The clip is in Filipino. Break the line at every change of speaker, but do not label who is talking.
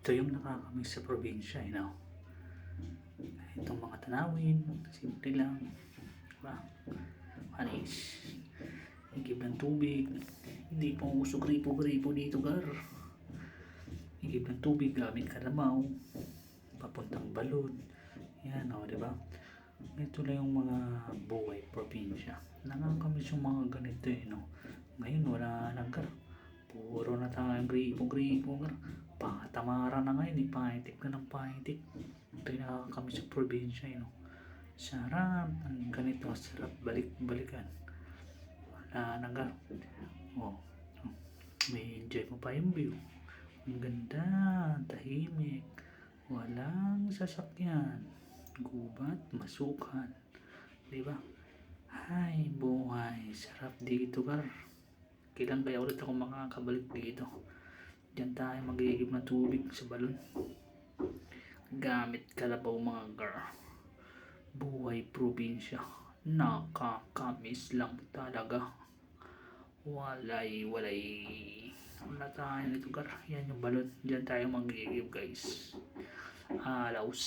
Ito yung nakakamiss sa probinsya, itong mga tanawin, simple lang, diba? Manis, higib ng tubig, hindi pa uso gripo-gripo dito, higib ng tubig gamit kalabaw, papuntang balod, yan, diba? Ito lang yung mga buhay probinsya. Nakakamiss yung mga ganito, Ngayon wala na, puro na tayong gripo-gripo, patamara na ngayon, paitik na ng paitik. Ito yung nakakamiss sa probinsya, Sarap, ang ganito, sarap balik-balikan. Wala na, oh, may enjoy mo pa yung view. Ang ganda, tahimik, walang sasakyan, gubat, masukan, diba? Ay, buhay, sarap dito, Kailan kaya ulit ako makakabalik dito? Diyan tayo mag-iigib ng tubig sa balon. Gamit kalabaw, mga Buhay probinsya. Nakakamiss lang talaga. Walay. Wala tayo nito, Yan yung balon. Diyan tayo mag-iigib, guys. Alaus.